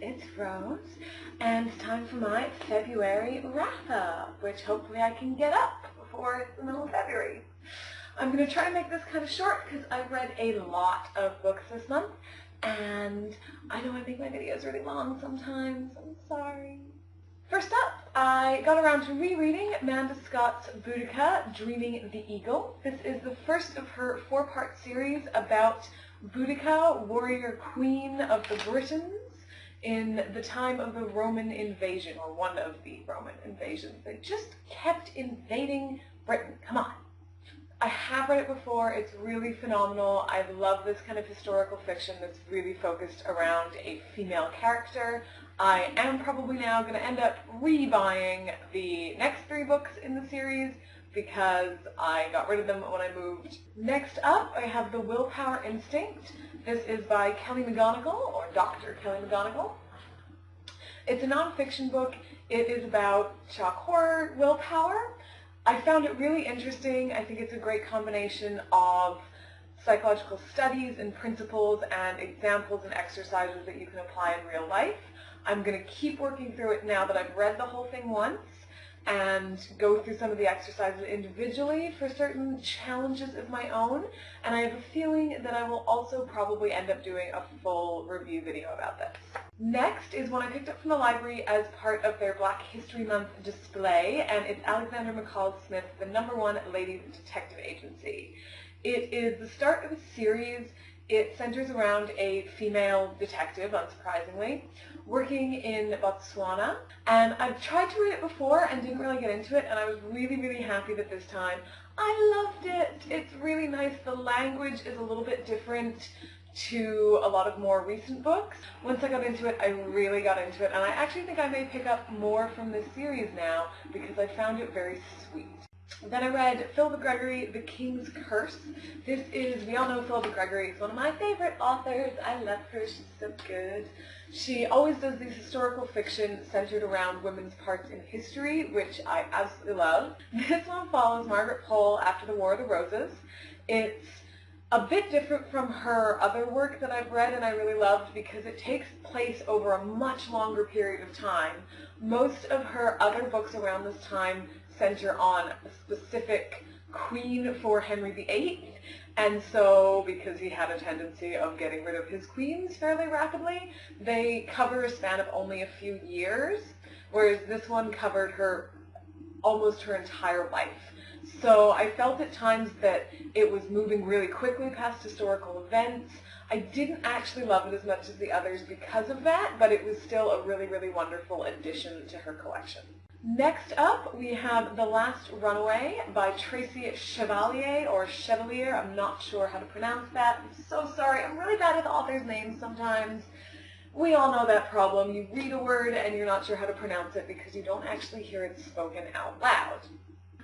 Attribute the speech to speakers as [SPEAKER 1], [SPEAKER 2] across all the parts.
[SPEAKER 1] it's Rose, and it's time for my February wrap-up, which hopefully I can get up before the middle of February. I'm going to try to make this kind of short because I've read a lot of books this month, and I know I make my videos really long sometimes. I'm sorry. First up, I got around to rereading Amanda Scott's Boudica, Dreaming the Eagle. This is the first of her 4-part series about Boudica, warrior queen of the Britons, in the time of the Roman invasion, or one of the Roman invasions. They just kept invading Britain. Come on. I have read it before. It's really phenomenal. I love this kind of historical fiction that's really focused around a female character. I am probably now going to end up rebuying the next 3 books in the series because I got rid of them when I moved. Next up, I have The Willpower Instinct. This is by Kelly McGonigal, or Dr. Kelly McGonigal. It's a nonfiction book. It is about shock horror willpower. I found it really interesting. I think it's a great combination of psychological studies and principles and examples and exercises that you can apply in real life. I'm going to keep working through it now that I've read the whole thing once and go through some of the exercises individually for certain challenges of my own, and I have a feeling that I will also probably end up doing a full review video about this. Next is one I picked up from the library as part of their Black History Month display, and it's Alexander McCall Smith's The #1 Ladies Detective Agency. It is the start of a series. It centers around a female detective, unsurprisingly, working in Botswana. And I've tried to read it before and didn't really get into it, and I was really, really happy that this time I loved it. It's really nice. The language is a little bit different to a lot of more recent books. Once I got into it, I really got into it, and I actually think I may pick up more from this series now because I found it very sweet. Then I read Philippa Gregory, The King's Curse. This is, we all know Philippa Gregory is one of my favorite authors. I love her. She's so good. She always does these historical fiction centered around women's parts in history, which I absolutely love. This one follows Margaret Pole after the War of the Roses. It's a bit different from her other work that I've read and I really loved because it takes place over a much longer period of time. Most of her other books around this time center on a specific queen for Henry VIII, and so because he had a tendency of getting rid of his queens fairly rapidly, they cover a span of only a few years, whereas this one covered her almost her entire life. So I felt at times that it was moving really quickly past historical events. I didn't actually love it as much as the others because of that, but it was still a really, really wonderful addition to her collection. Next up, we have The Last Runaway by Tracy Chevalier, or Chevalier. I'm not sure how to pronounce that. I'm so sorry. I'm really bad with authors' names sometimes. We all know that problem. You read a word and you're not sure how to pronounce it because you don't actually hear it spoken out loud.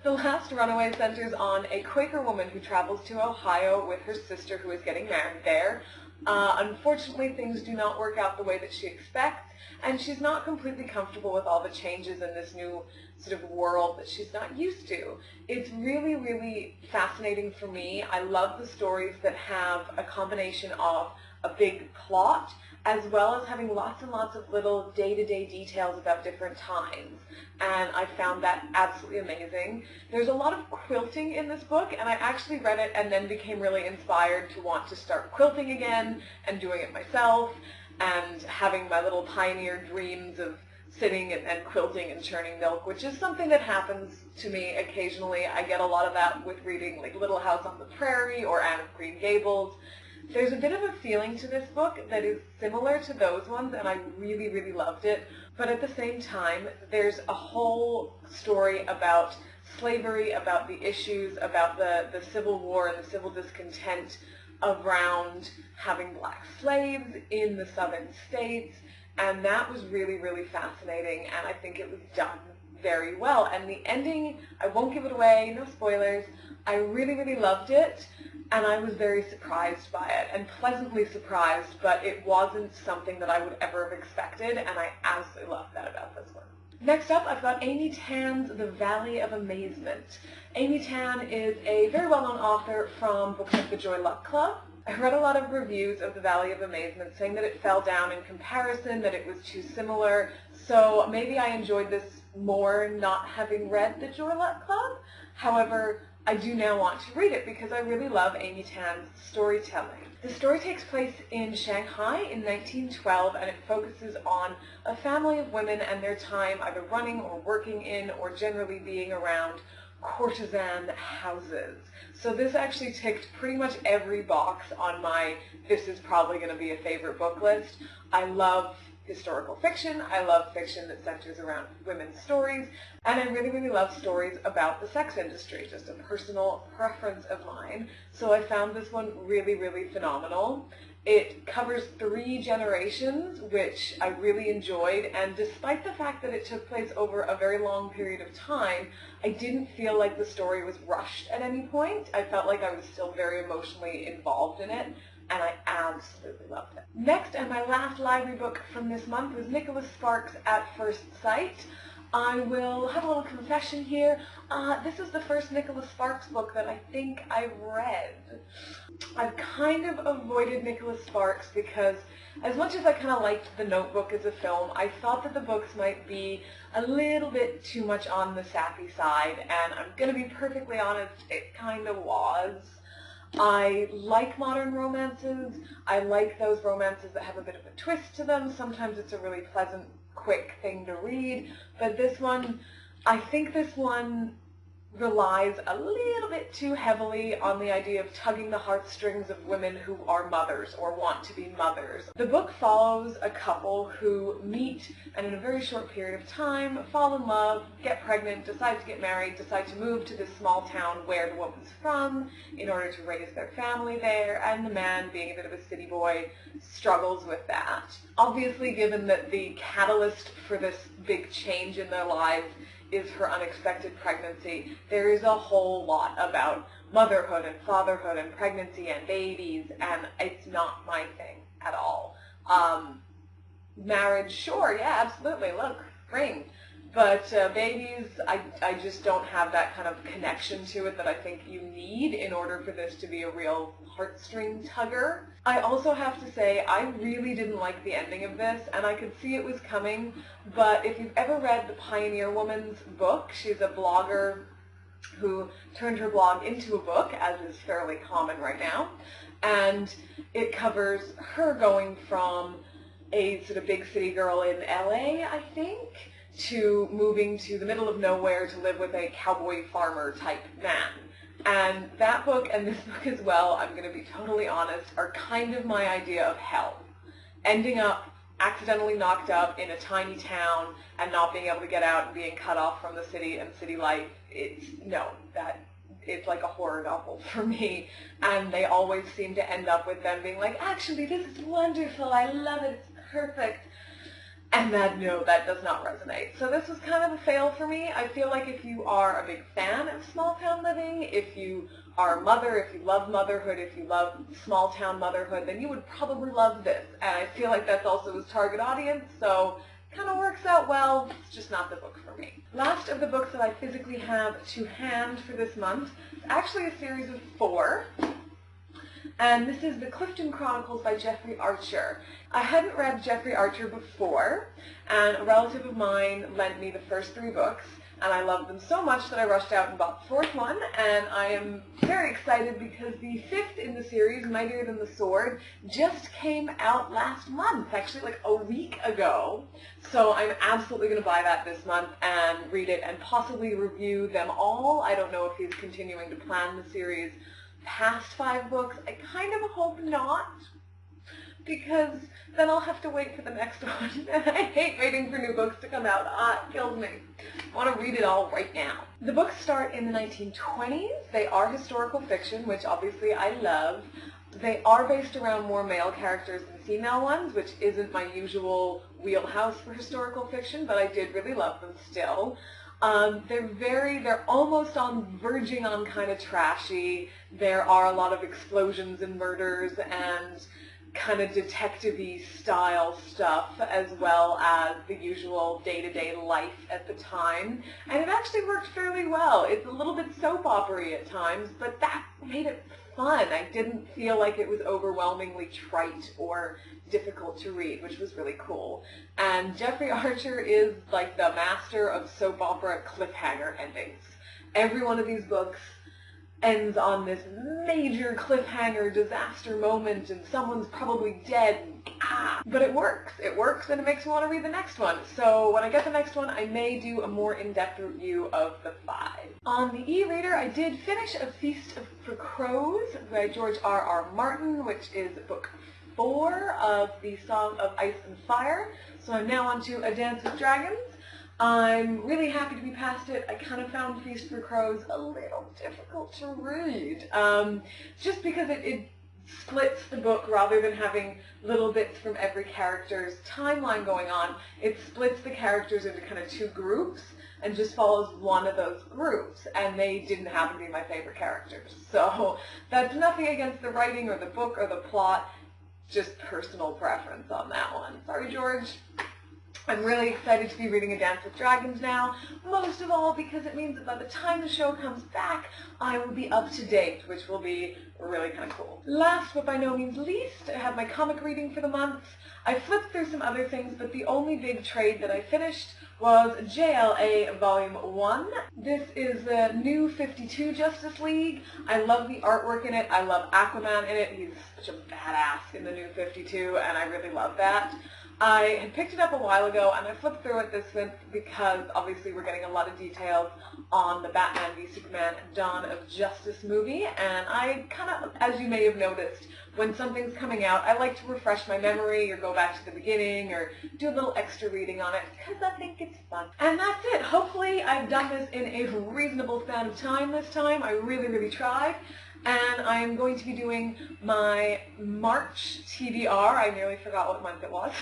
[SPEAKER 1] The Last Runaway centers on a Quaker woman who travels to Ohio with her sister who is getting married there. Unfortunately, things do not work out the way that she expects, and she's not completely comfortable with all the changes in this new sort of world that she's not used to. It's really, really fascinating for me. I love the stories that have a combination of a big plot as well as having lots and lots of little day-to-day details about different times, and I found that absolutely amazing. There's a lot of quilting in this book, and I actually read it and then became really inspired to want to start quilting again and doing it myself and having my little pioneer dreams of sitting and quilting and churning milk, which is something that happens to me occasionally. I get a lot of that with reading like Little House on the Prairie or Anne of Green Gables. There's a bit of a feeling to this book that is similar to those ones, and I really, really loved it. But at the same time, there's a whole story about slavery, about the issues, about the Civil War and the civil discontent around having black slaves in the southern states, and that was really, really fascinating, and I think it was done very well. And the ending, I won't give it away, no spoilers, I really, really loved it. And I was very surprised by it, and pleasantly surprised, but it wasn't something that I would ever have expected, and I absolutely love that about this one. Next up, I've got Amy Tan's The Valley of Amazement. Amy Tan is a very well-known author from books like The Joy Luck Club. I read a lot of reviews of the Valley of Amazement saying that it fell down in comparison, that it was too similar, so maybe I enjoyed this more not having read the Joy Luck Club. However, I do now want to read it because I really love Amy Tan's storytelling. The story takes place in Shanghai in 1912, and it focuses on a family of women and their time either running or working in or generally being around courtesan houses. So this actually ticked pretty much every box on my this is probably going to be a favorite book list. I love historical fiction. I love fiction that centers around women's stories, and I really, really love stories about the sex industry, just a personal preference of mine. So I found this one really, really phenomenal. It covers 3 generations, which I really enjoyed, and despite the fact that it took place over a very long period of time, I didn't feel like the story was rushed at any point. I felt like I was still very emotionally involved in it, and I absolutely loved it. Next, and my last library book from this month, was Nicholas Sparks' At First Sight. I will have a little confession here. This is the first Nicholas Sparks book that I think I've read. I've kind of avoided Nicholas Sparks because as much as I kind of liked The Notebook as a film, I thought that the books might be a little bit too much on the sappy side, and I'm going to be perfectly honest, it kind of was. I like modern romances. I like those romances that have a bit of a twist to them. Sometimes it's a really pleasant, quick thing to read, but this one, I think this one relies a little bit too heavily on the idea of tugging the heartstrings of women who are mothers or want to be mothers. The book follows a couple who meet and in a very short period of time fall in love, get pregnant, decide to get married, decide to move to this small town where the woman's from in order to raise their family there, and the man, being a bit of a city boy, struggles with that. Obviously, given that the catalyst for this big change in their lives is her unexpected pregnancy, there is a whole lot about motherhood and fatherhood and pregnancy and babies, and it's not my thing at all. Marriage, sure, yeah, absolutely, look, ring. But babies, I just don't have that kind of connection to it that I think you need in order for this to be a real heartstring tugger. I also have to say, I really didn't like the ending of this, and I could see it was coming, but if you've ever read The Pioneer Woman's book, she's a blogger who turned her blog into a book, as is fairly common right now, and it covers her going from a sort of big city girl in LA, I think, to moving to the middle of nowhere to live with a cowboy farmer type man. And that book and this book as well, I'm going to be totally honest, are kind of my idea of hell. Ending up accidentally knocked up in a tiny town and not being able to get out and being cut off from the city and city life, it's like a horror novel for me. And they always seem to end up with them being like, actually, this is wonderful, I love it, it's perfect. And no, that does not resonate. So this was kind of a fail for me. I feel like if you are a big fan of small town living, if you are a mother, if you love motherhood, if you love small town motherhood, then you would probably love this. And I feel like that's also his target audience, so it kind of works out well. It's just not the book for me. Last of the books that I physically have to hand for this month is actually a series of 4. And this is The Clifton Chronicles by Jeffrey Archer. I hadn't read Jeffrey Archer before, and a relative of mine lent me the first 3 books, and I loved them so much that I rushed out and bought the 4th one, and I am very excited because the 5th in the series, Mightier Than the Sword, just came out last month, actually like a week ago. So I'm absolutely going to buy that this month and read it and possibly review them all. I don't know if he's continuing to plan the series past 5 books. I kind of hope not, because then I'll have to wait for the next one. And I hate waiting for new books to come out. It kills me. I want to read it all right now. The books start in the 1920s. They are historical fiction, which obviously I love. They are based around more male characters than female ones, which isn't my usual wheelhouse for historical fiction, but I did really love them still. They're almost verging on kind of trashy. There are a lot of explosions and murders and kind of detective-y style stuff, as well as the usual day-to-day life at the time. And it actually worked fairly well. It's a little bit soap opera-y at times, but that made it fun. I didn't feel like it was overwhelmingly trite or difficult to read, which was really cool. And Jeffrey Archer is like the master of soap opera cliffhanger endings. Every one of these books ends on this major cliffhanger disaster moment and someone's probably dead. But it works. It works and it makes me want to read the next one. So when I get the next one, I may do a more in-depth review of the 5. On the e-reader, I did finish A Feast for Crows by George R.R. Martin, which is book 4 of the Song of Ice and Fire. So I'm now on to A Dance with Dragons. I'm really happy to be past it. I kind of found Feast for Crows a little difficult to read, just because it splits the book rather than having little bits from every character's timeline going on. It splits the characters into kind of 2 groups and just follows one of those groups, and they didn't happen to be my favorite characters. So that's nothing against the writing or the book or the plot, just personal preference on that one. Sorry, George. I'm really excited to be reading A Dance with Dragons now, most of all because it means that by the time the show comes back, I will be up to date, which will be really kind of cool. Last but by no means least, I have my comic reading for the month. I flipped through some other things, but the only big trade that I finished was JLA Volume 1. This is the new 52 Justice League. I love the artwork in it. I love Aquaman in it. He's such a badass in the new 52, and I really love that. I had picked it up a while ago, and I flipped through it this month because obviously we're getting a lot of details on the Batman v Superman Dawn of Justice movie, and I kind of, as you may have noticed, when something's coming out, I like to refresh my memory or go back to the beginning or do a little extra reading on it because I think it's fun. And that's it. Hopefully I've done this in a reasonable span of time this time. I really, really tried. And I'm going to be doing my March TBR. I nearly forgot what month it was.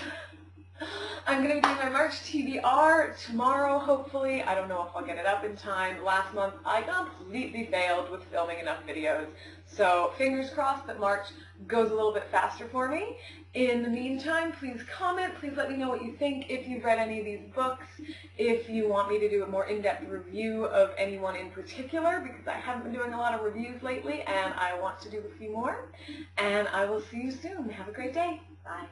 [SPEAKER 1] I'm going to be doing my March TBR tomorrow, hopefully. I don't know if I'll get it up in time. Last month, I completely failed with filming enough videos. So fingers crossed that March goes a little bit faster for me. In the meantime, please comment. Please let me know what you think if you've read any of these books. If you want me to do a more in-depth review of anyone in particular, because I haven't been doing a lot of reviews lately, and I want to do a few more. And I will see you soon. Have a great day. Bye.